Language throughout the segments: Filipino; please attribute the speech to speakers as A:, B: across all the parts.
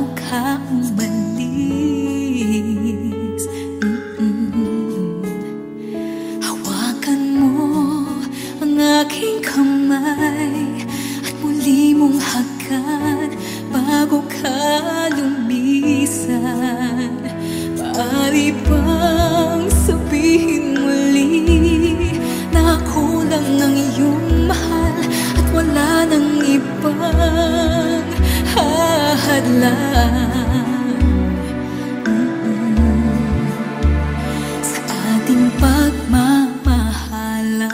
A: bago ka umalis. Hawakan mo ang aking kamay at muli mong hagan bago ka lumisan. Maaari bang sabihin muli na ako lang ang iyong mahal at wala nang ibang hahadlang sa ating pagmamahalan?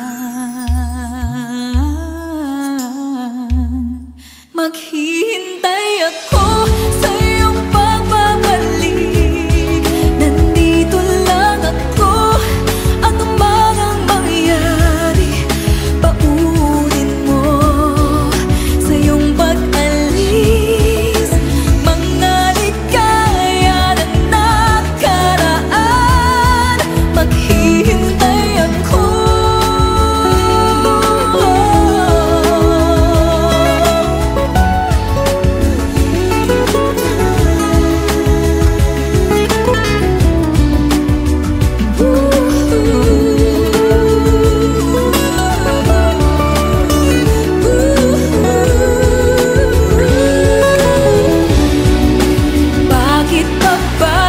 A: Maghihintay ako sa iyong pagbabalik. Nandito lang ako, ano man ang mangyari. Paunin mo sa iyong pag-alis mga ligaya ng nakaraan. Maghihintay ako. Bakit pa ba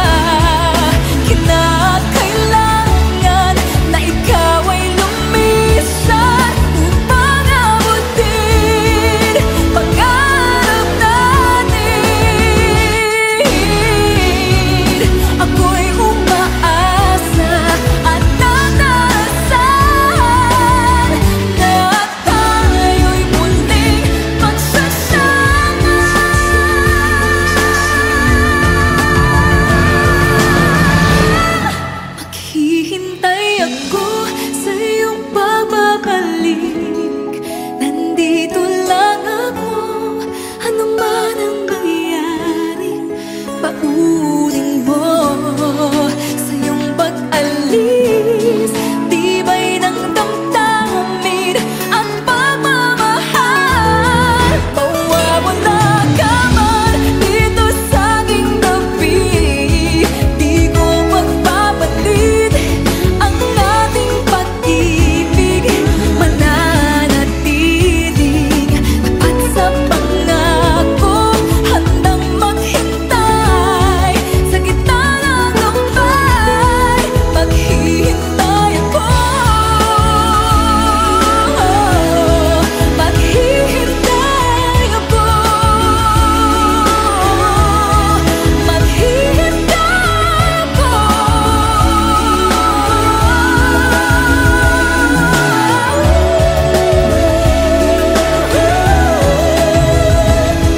A: kinakailangan na ikaw ay lumisan upang abutin pangarap natin? Ako'y umaasa at nanasan na tayo'y muling magsasama. Maghihintay ako sa iyong pagbabalik. Nandito lang ako, ano man ang mangyari. Paunin mo sa iyong pag-alis. Tibay ng damdamin at pagmamahal. Mawawala ka man dito sa aking tabi. Di ko magpapalit ang ating pag-ibig. Mananatiling tapat sa pangako, handang maghintay sa gitna ng lumbay. Maghihintay ako. Maghihintay ako. Maghihintay ako.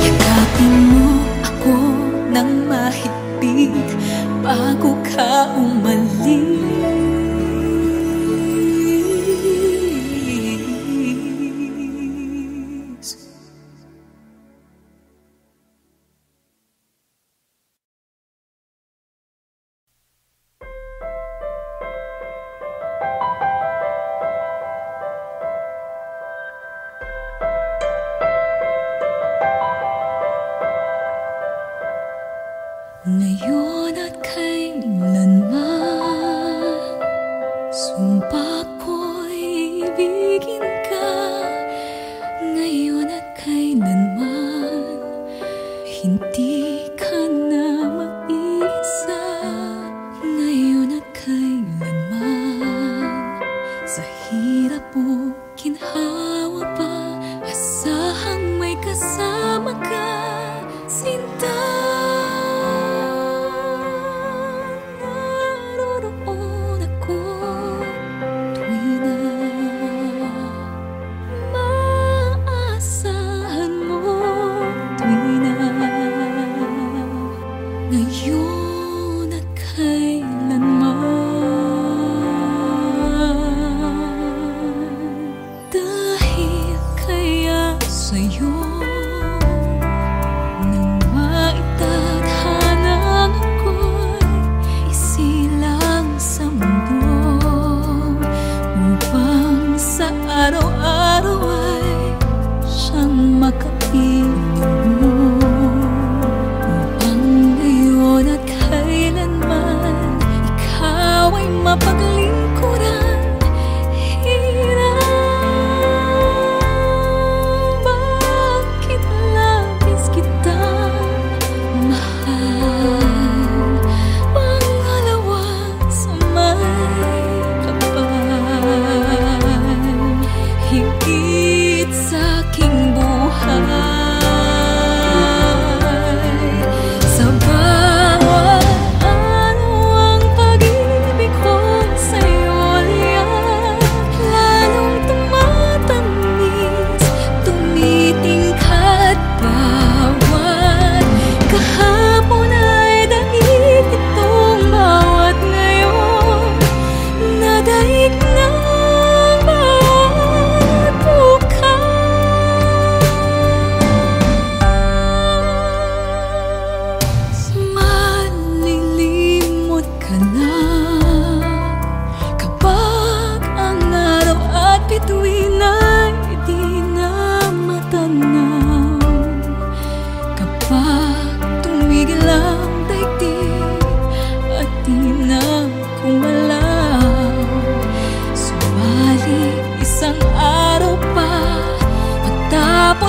A: Yakapin mo ako ng mahigpit bago ka umalis. Ngayon at kailanman, sumpa ko'y ibigin ka. Ngayon at kailanman, hindi ka na mag-isa. Ngayon at kailanman, sa hirap o ginhawa pa, asahang may kasama ka, sinta. Naroon ako tuwing na maasahan mo, tuwing na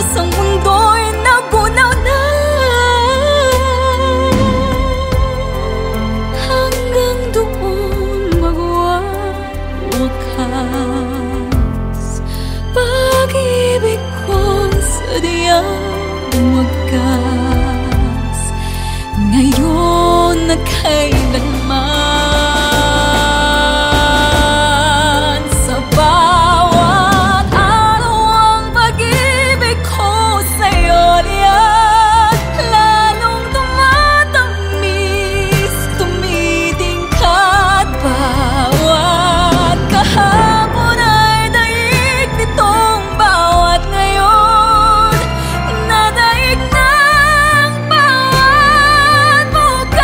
A: Halos ang mundo'y nagunaw na, hanggang doon magwawakas. Pag-ibig ko sadyang wagas, ngayon na kailanman. Sa bawat araw ang pag-ibig ko sa'yo niyan, lalong tumatamis, tumitingkad. Bawat kahapon ay daig nitong bawat ngayon, nadaig ng bawat bukas.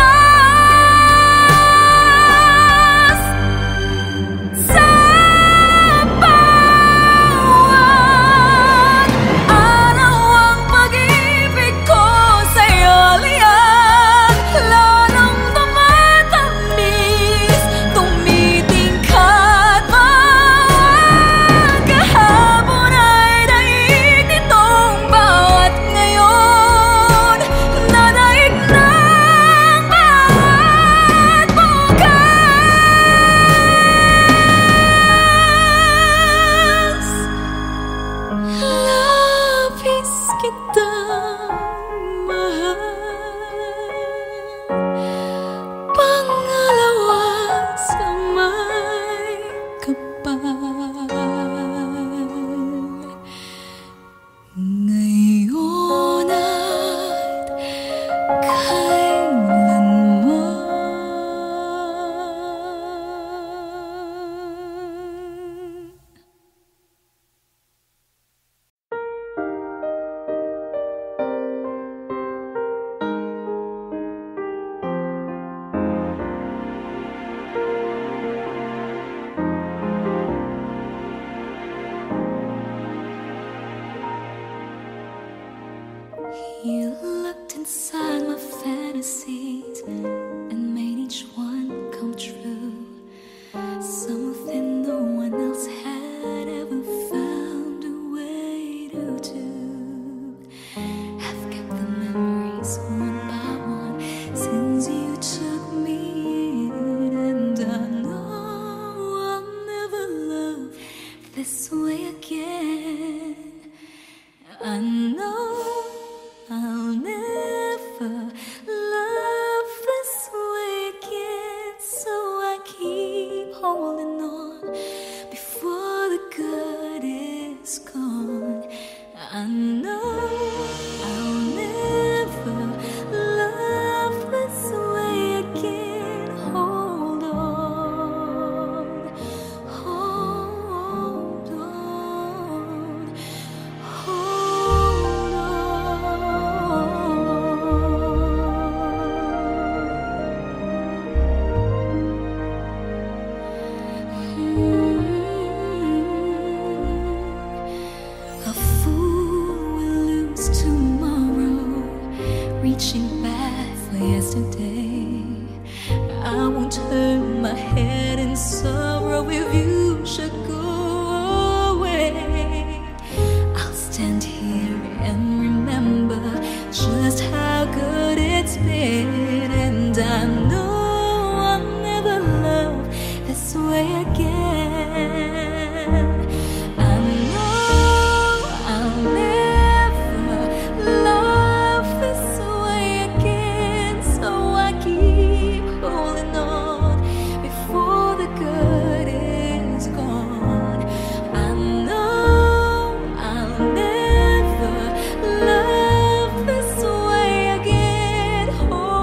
A: Sa bawat araw ang pag-ibig ko sa'yo liyan, lalong tumatamis, tumitingkad. Bawat kahapon ay daig nitong bawat ngayon, nadaig ng bawat bukas. Labis kitang mahal, pangalawa sa may kapal. Ngayon at kailanman. You looked inside my fantasies and made each one come true. Something no one else had ever found a way to do. I've kept the memories one by one since you took me in, and I know I'll never love this way again. I know I'll never love this way again, so I keep holding on before the good is gone. I know I'll never love this way again. Hold on, hold on, hold on. A fool will lose tomorrow, reaching back for yesterday. I won't turn my head in sorrow if you should go away. I'll stand here and remember just how good it's been, and I know I'll never love this way again. I know I'll never love this way again, so I keep holding on before the good is gone. I know I'll never love this way again. Hold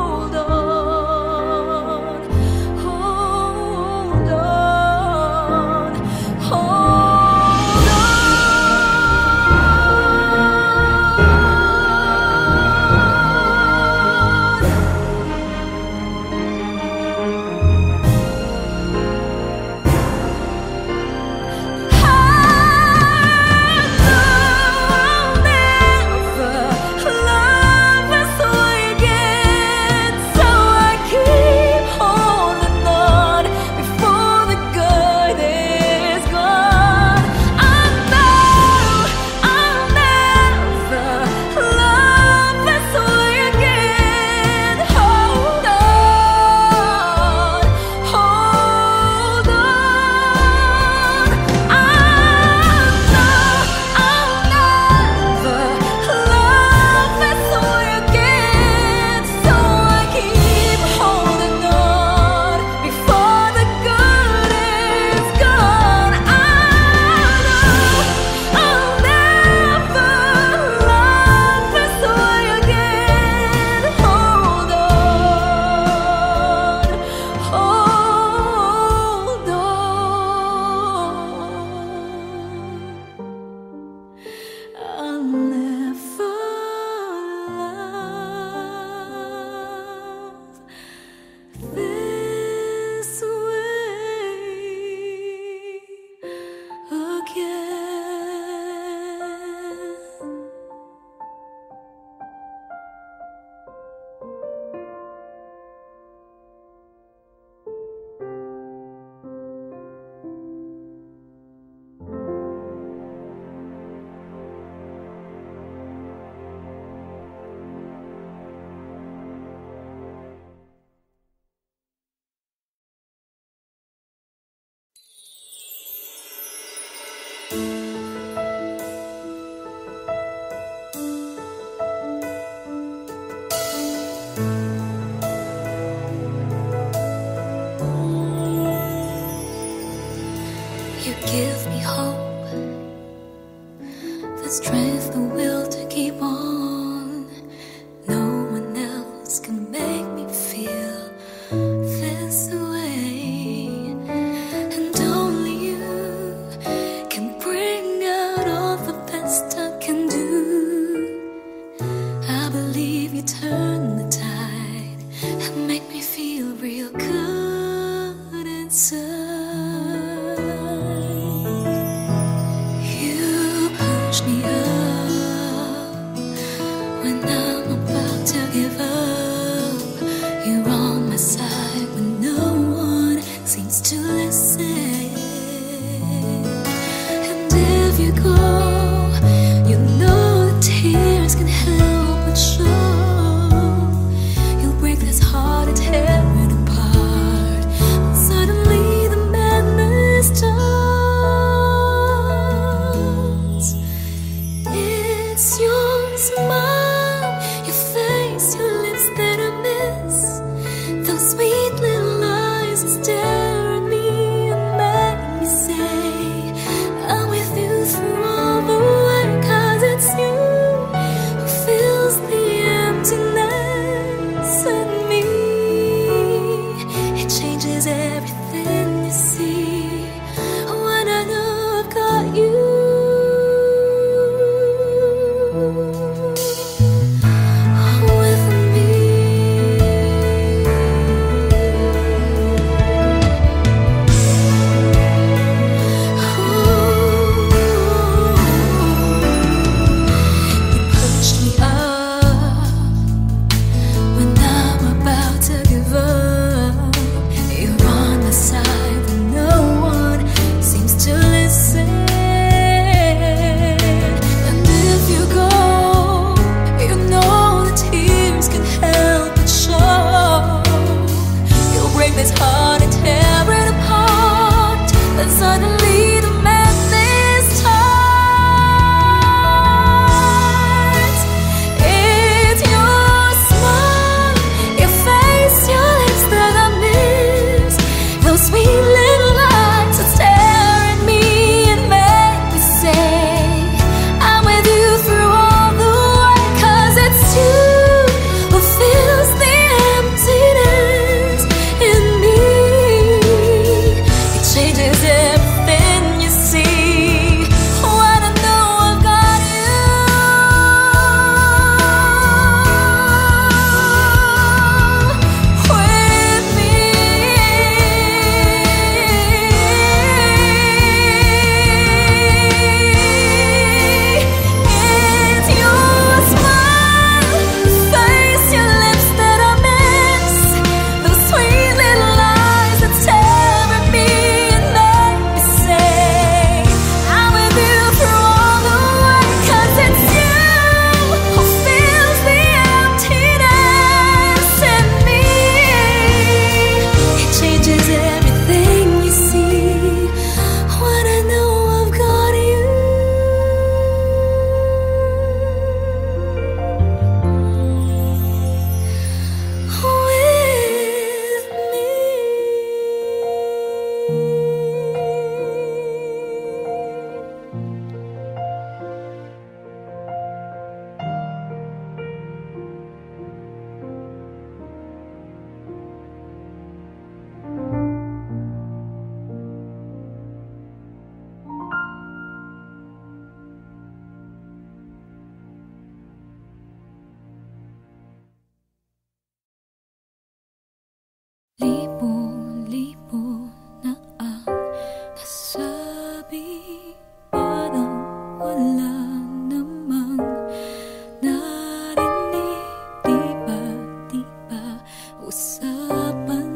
A: Pag-usapan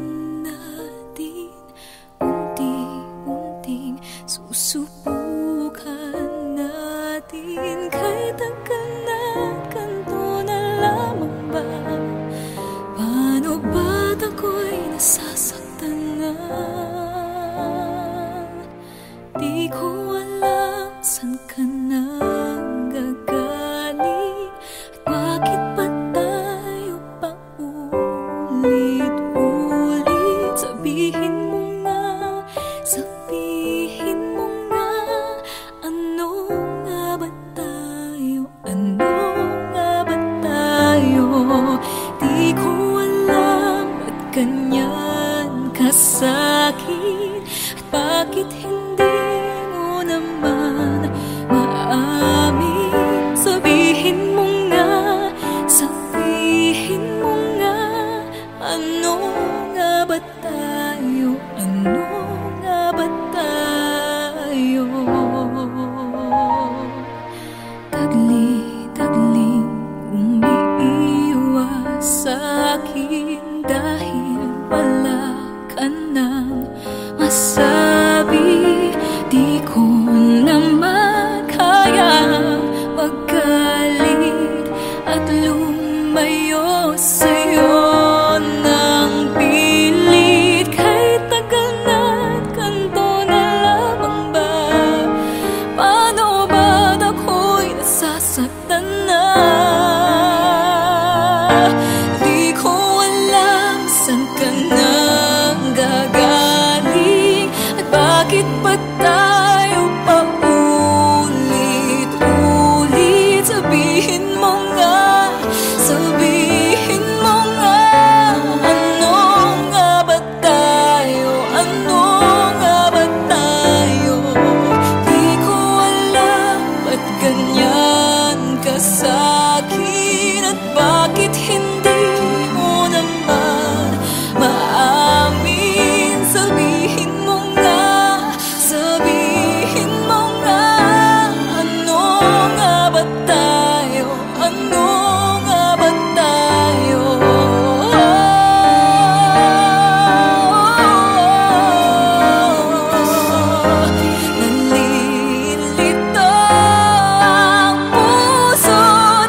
A: natin, unti-unting susubukan natin. Kahit tagal na, ganito na lamang ba? Paano ba't ako'y nasasaktan na? Di ko alam saan ka nang gagaling, at bakit ba tayo paulit-ulit? Sabihin mo nga, sabihin mo nga, ano nga ba tayo? Ano nga ba tayo? Di ko alam ba't ganyan ka sa'kin, at bakit hindi mo naman maamin? Sabihin mo nga, sabihin mo nga, ano nga ba tayo? Ano nga ba tayo? Tagli-tagling umiiwas sa'kin dahil wala ka nang masabi. Di ko naman kaya magalit at lumayo sa'yo ng pilit. Kahit tagal na't ganito na lamang ba? Paano ba't ako'y nasasaktan na? Di ko alam saan ka nang gagaling, at bakit ba tayo paulit-ulit? Sabihin mo nga, sabihin mo nga, ano nga ba tayo? Ano nga ba tayo? Di ko alam ba't ganyan ka sa'kin, at bakit hindi mo naman maamin? Sabihin mo nga, sabihin mo nga, ano nga ba tayo? Ano nga ba tayo? Nalilito ang puso,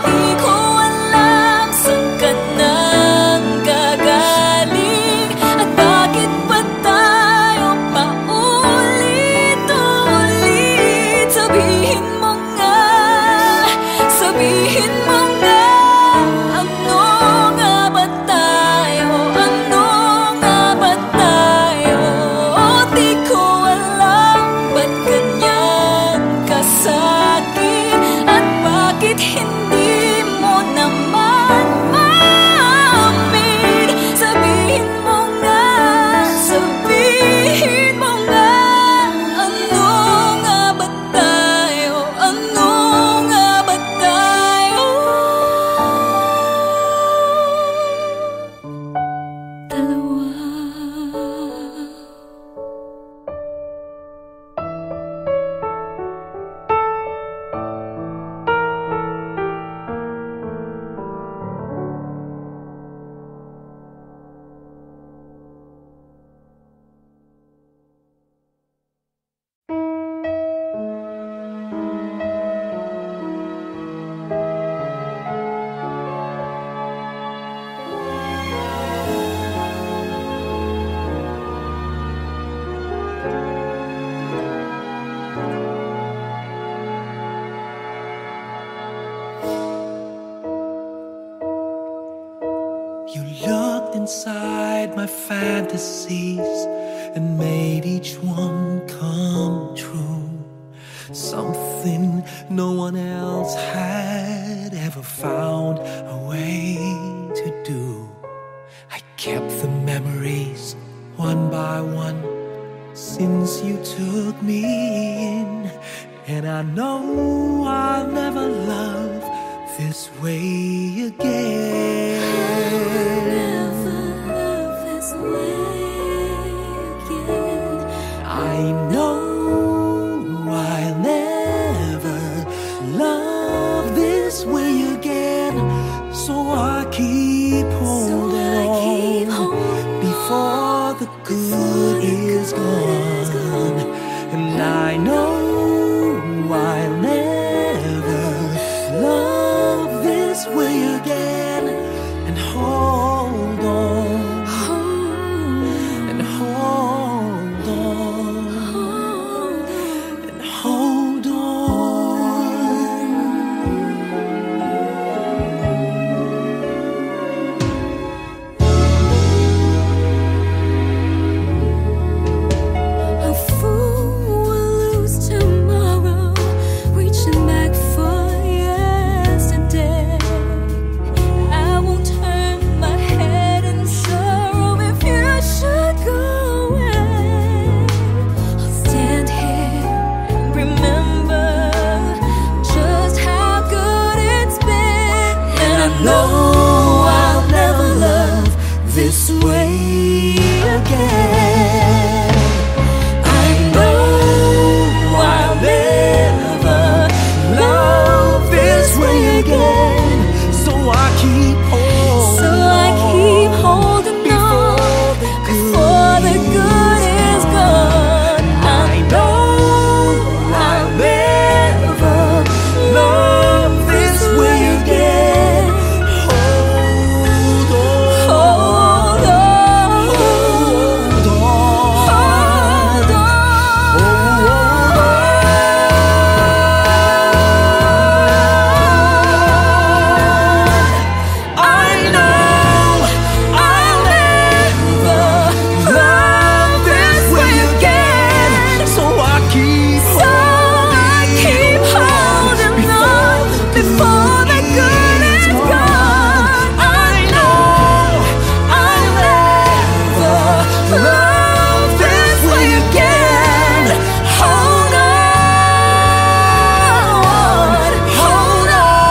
A: di ko alam saan ka nang gagaling, at bakit ba tayo paulit-ulit? Sabihin mo nga, sabihin mo nga, ano nga ba tayo? Ano nga ba tayo? Di ko alam ba't ganyan ka sa'kin, at bakit hindi mo naman maamin? Sabihin mo nga, sabihin mo nga, ano nga ba tayo? Ano nga ba tayo? Dalawa.
B: You looked inside my fantasies and made each one come true. Something no one else had ever found a way to do. I kept the memories one by one since you took me in, and I know I'll never love this way again. I know I'll never love this way again, so I keep holding on. the good is gone. And I know I'll never love this way again. And hold on, and hold on, and hold on.
A: A fool will lose tomorrow, reaching back for yesterday. I won't turn my head in sorrow if you should go away. I'll stand here and remember just how good it's been.
B: And I know I'll never love this way again. I know I'll never love this way again. So I keep holding
A: So I keep holding on before the good is gone.
B: I know I'll never love this way again. Hold on,
A: Hold on,
B: hold on,
A: hold
B: I know I'll never love this way again. So I keep
A: holding on before the good is gone.
B: I know I'll never love this way again. Hold on, hold on,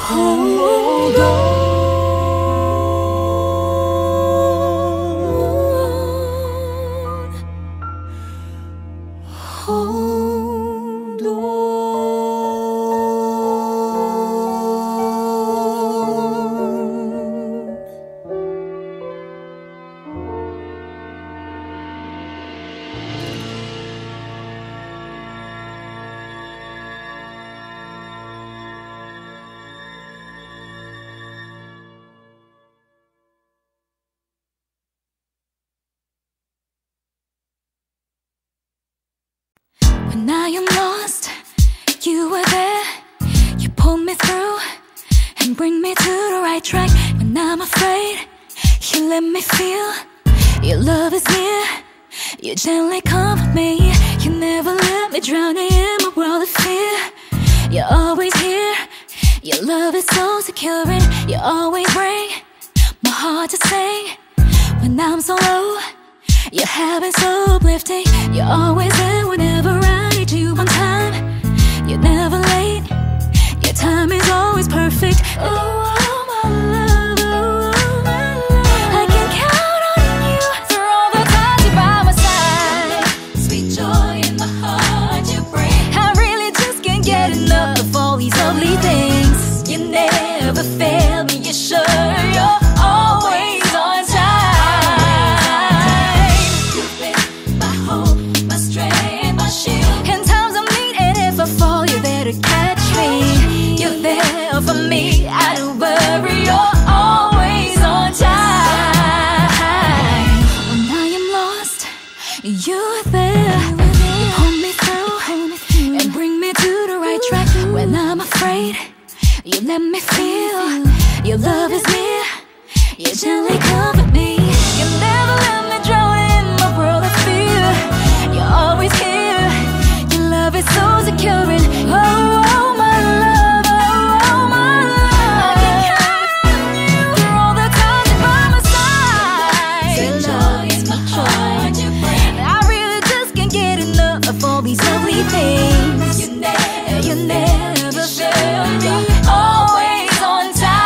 B: hold on.
A: When I am lost, you were there. You pull me through and bring me to the right track. When I'm afraid, you let me feel your love is near. You gently comfort me. You never let me drown in my world of fear. You're always here. Your love is so secure, and you always bring my heart to sing. When I'm so low, your habits so uplifting. You're always there whenever I need you on time. You're never late. Your time is always perfect. Oh, my love, oh, my love. I can count on you through all the times you're by my side. Sweet joy in my heart you bring. I really just can't get enough of all these lovely things. You never fail me, you're sure you're always on time. You've been my hope, my strength, my shield. In times of need, and if I fall, you're there to catch me. You're there for me, I don't worry, you're always on time. When I am lost, you're there. You pull me through and bring me to the right track. When I'm afraid, you let me feel your love is near. You gently comfort me. You never let me drown in my world of fear. You're always here. Your love is so secure, and oh, my love, oh, my love. I can count on you through all the times you're by my side. Your love is my heart you bring. I really just can't get enough of all these lovely things. You never fail me. Always on time.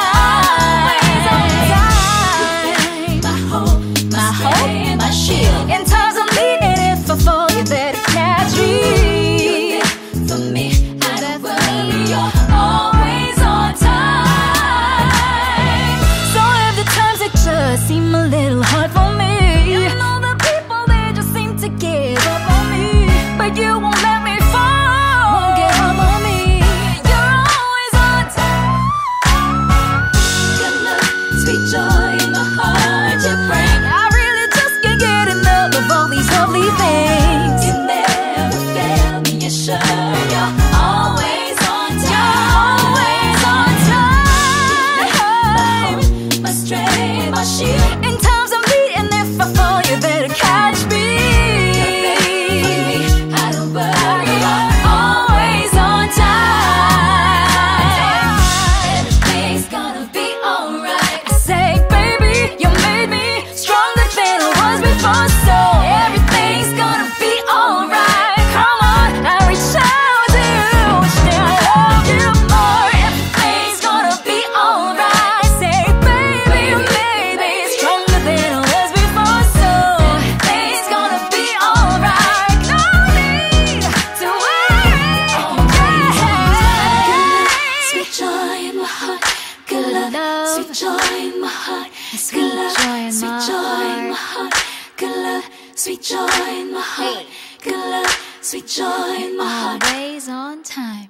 A: in my heart. Good love, sweet joy in my heart. Good love, sweet joy in my heart. Good love, sweet joy in my heart.
C: Always on time.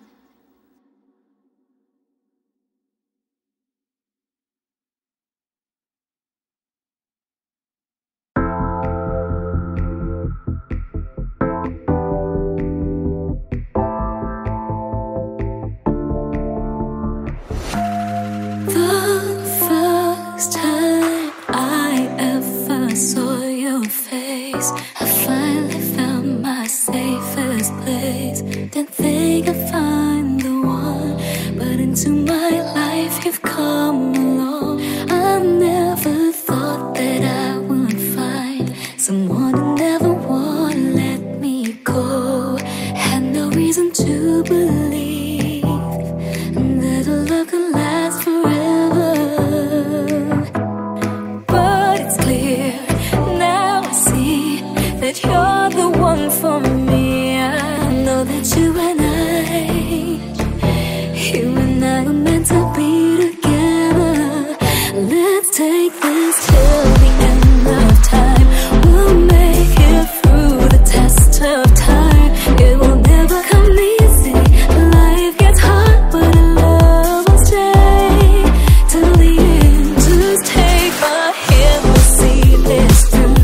A: Saw your face, I finally found my safest place. Didn't think I'd find the one, but into my life you've come along. I never thought that I would find someone who never would let me go. Had no reason to believe that a love could last forever, but it's clear that you're the one for me. I know that you and I are meant to be together. Let's take this till the end of time. We'll make it through the test of time. It will never come easy. Life gets hard, but love will stay till the end. Just take my hand, we'll see this through.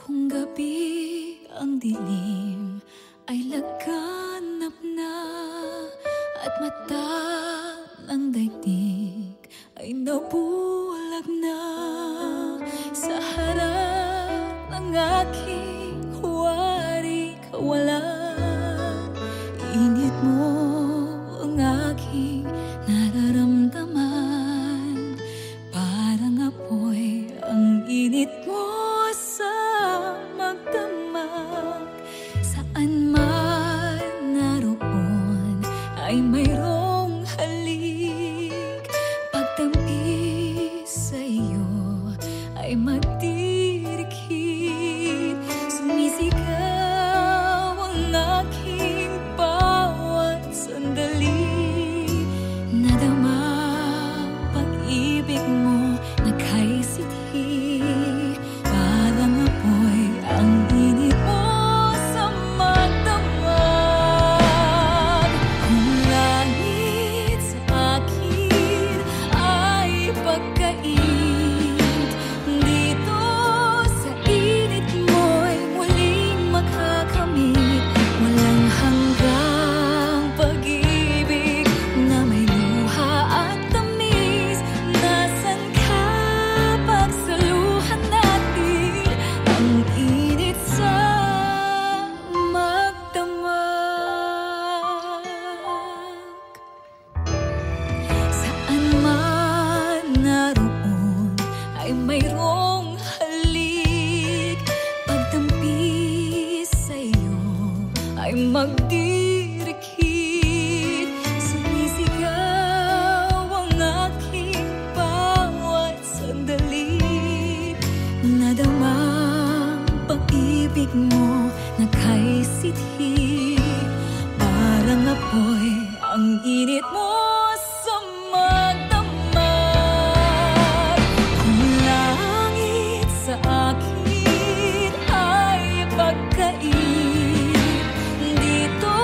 A: Kung gabi ang dilim ay laganap na at mata ng daigdig ay nabulag Pag na sa harap ng aking huwari kawala, init mo ang aking nararamdaman. Parang apoy ang init mo sa magdamag. Saan man naroon ay mayroong halik. Pagtampi sa iyo ay magdirikit. Sumisigaw ang aking bawat sandali. Nadama pag-ibig mo nagkay sithi. Parang apoy ang init mo sa magdamag. Kung langit sa akin ay pagkait, dito sa init mo'y muling makakamit. Walang hanggang pag-ibig na may luha at tamis. Nasaan ka pagsaluhan natin ang init sa magdamag. Saan man naroon ay mayroong halik. Pagtampi sa iyo ay magdirikit. Sumisigaw ang aking bawat sandali. Nadama pag-ibig mo nagkay sithi. Parang apoy ang init mo sa magdamag. Kung langit sa akin ay pagkait, dito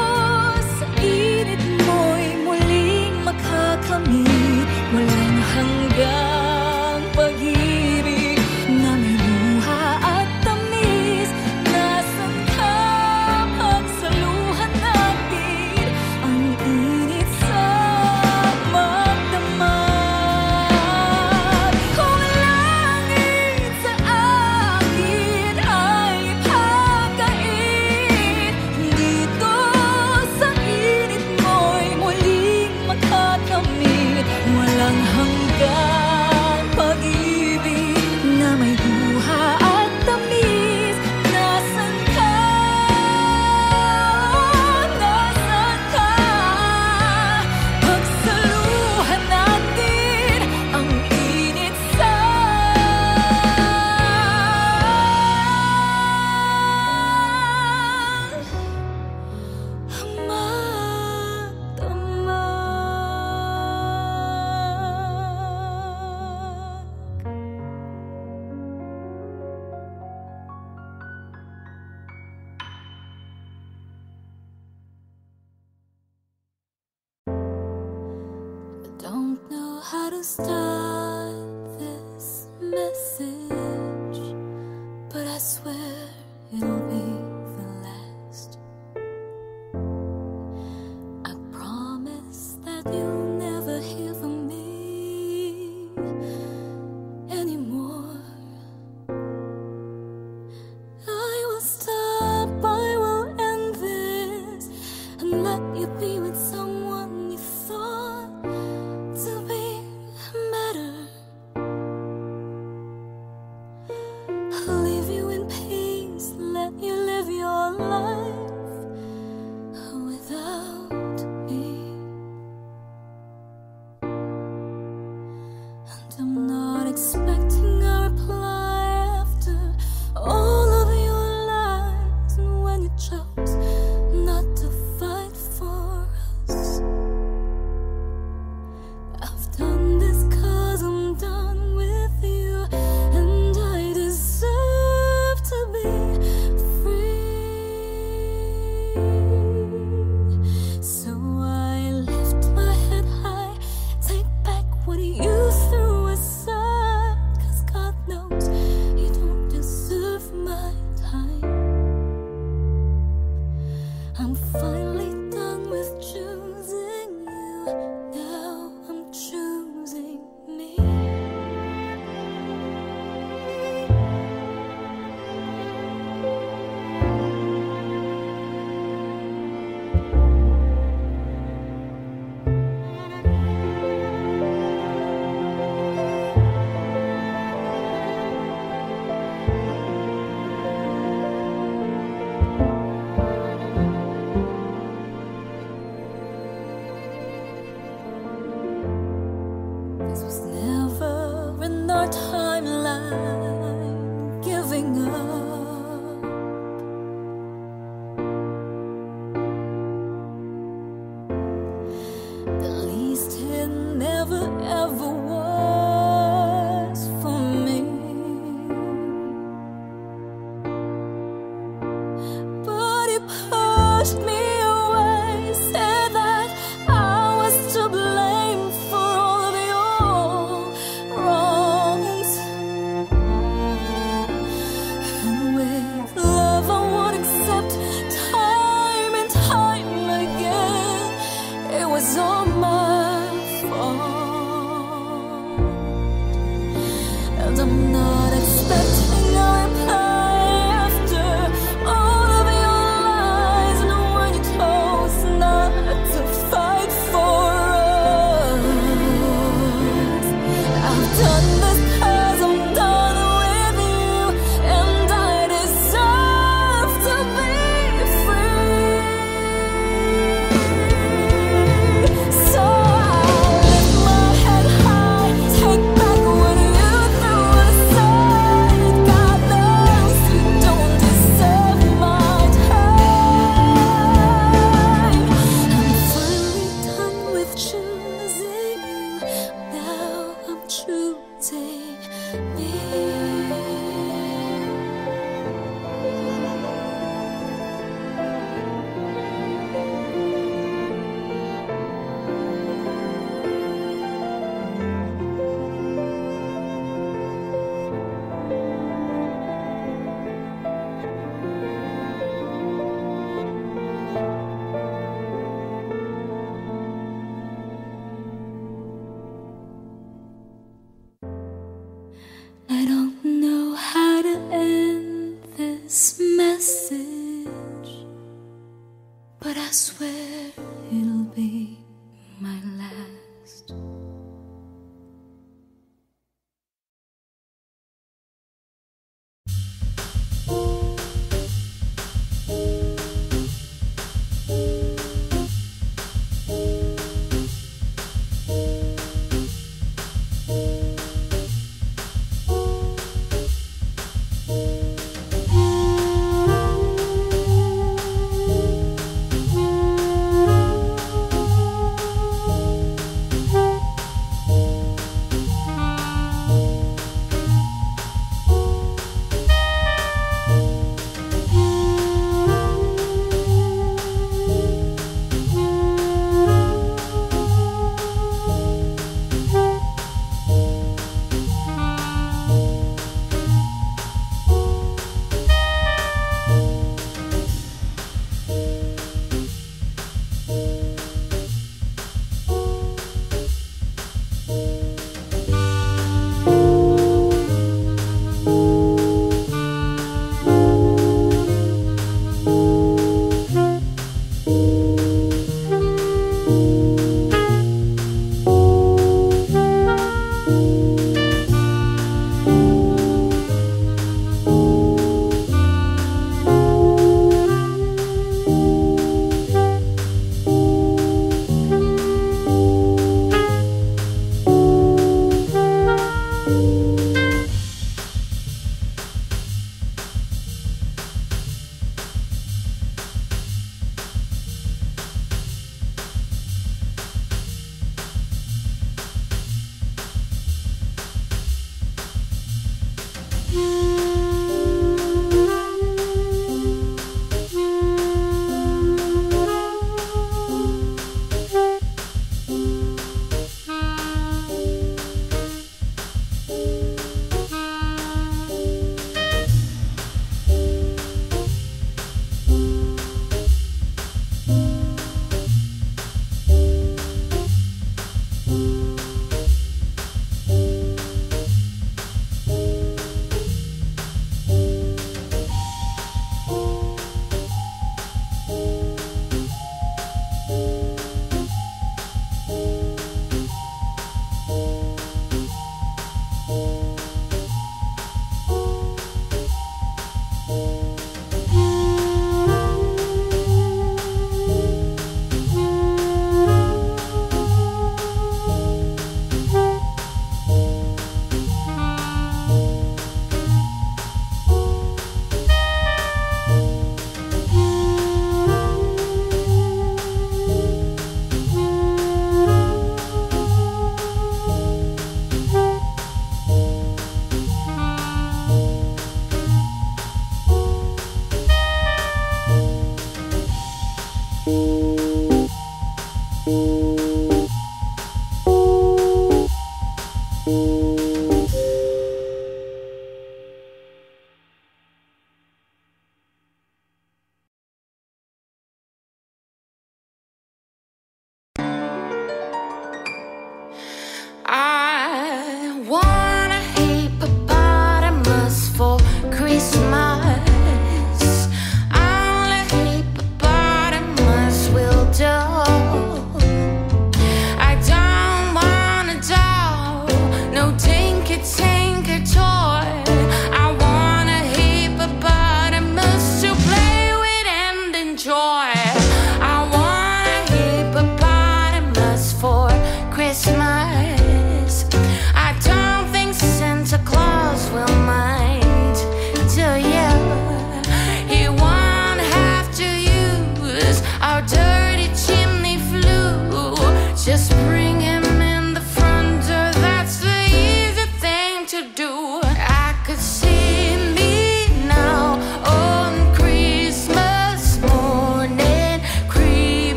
A: sa init mo'y muling makakamit. Walang hanggang pag-ibig na may luha at tamis. Nasaan ka pagsaluhan natin ang init sa magdamag. Kung langit sa akin ay pagkait, dito sa init mo'y muling makakamit. Walang hanggang pag-ibig na may luha at tamis. Nasaan ka? Nasaan ka? Pagsaluhan natin ang init sa I don't know how to start this message, but I swear it'll be the last. I promise that you'll never hear from me anymore. I will stop, I will end this, and let you be with someone you thought to be better. I'll leave you in peace, let you live your life without me. And I'm not expecting a reply after all of your lies. And when you chose not to fight for us, I've done this 'cause I'm done with you, and I deserve to be free. and I'm not expecting a reply after all of your lies and when you told us not to fight for us. I've done this 'cause I'm done with you, and I deserve to be free. So I'll lift my head high, take back what you threw aside. God knows you don't deserve my time. I'm finally done with choosing you. Now I'm choosing me. I don't know how to end this message, but I swear it'll be my last.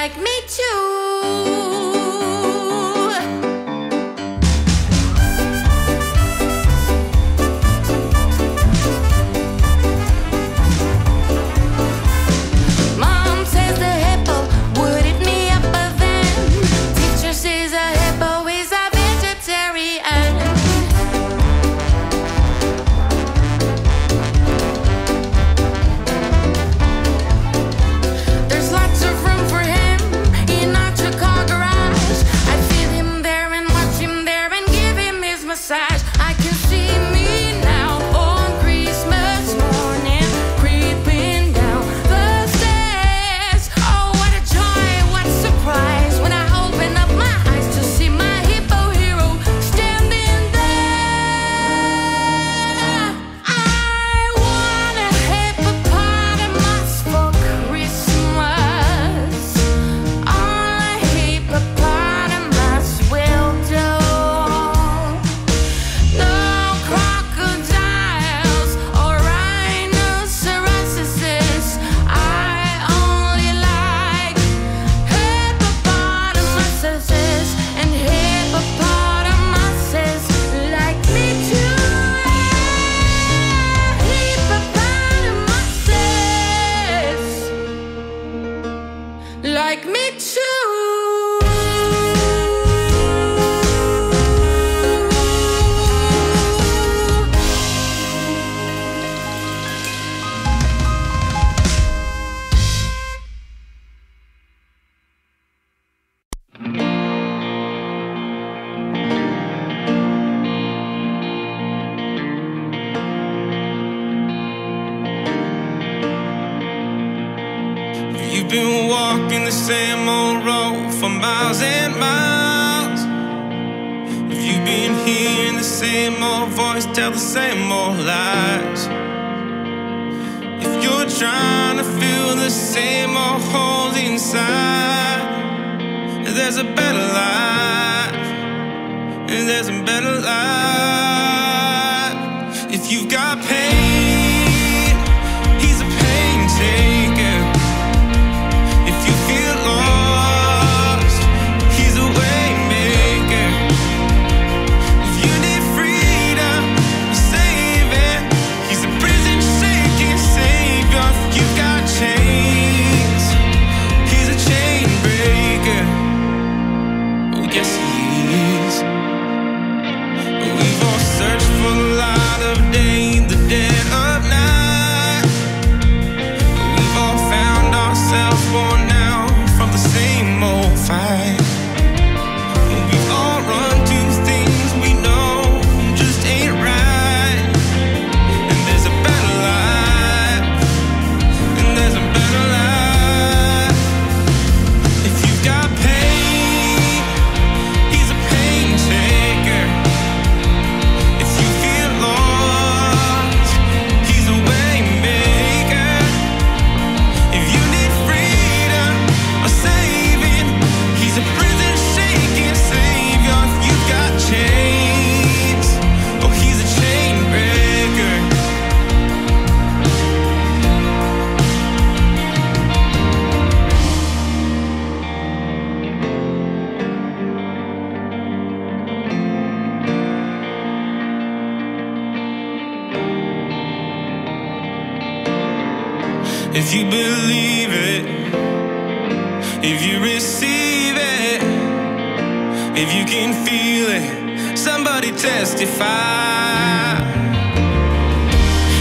B: like me too. Like me too.
C: You've been walking the same old road for miles and miles. If you've been hearing the same old voice tell the same old lies. If you're trying to fill the same old holes inside, there's a better life, and there's a better life. If you've got pain, he's a pain taker. Lost, he's a way maker. If you need freedom, save it. He's a prison shaking savior. If you've got chains, he's a chain breaker. Oh yes he is. We've all searched for the light of day, the dead of night. We've all found ourselves worn out from the same old fight. We've all run to things we know just ain't right. And there's a better life, and there's a better life. If you've got pain, he's a pain taker. If you feel lost, he's a way maker. If you need freedom, saving, he's a prison shaking savior. If you've got chains, oh he's a chain breaker. If you believe it, if you receive it, if you can feel it, somebody testify.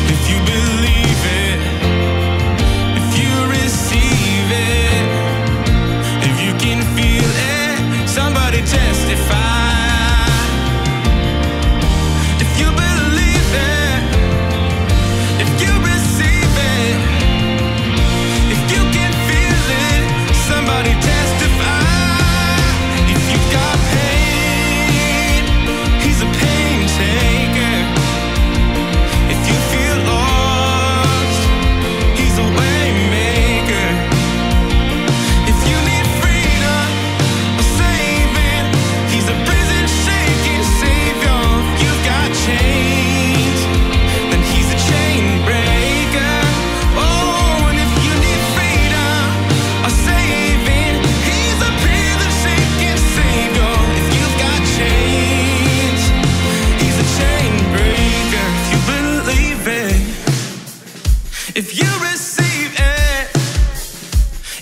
C: If you believe it, if you receive it, if you can feel it, somebody testify. If you believe it, if you receive it, if you can feel it, somebody testify. If you've got pain, he's a pain taker. If you receive it,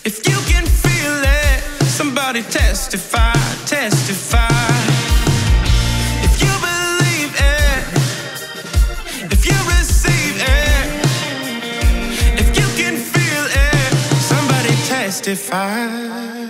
C: if you can feel it, somebody testify, testify. If you believe it, if you receive it, if you can feel it, somebody testify.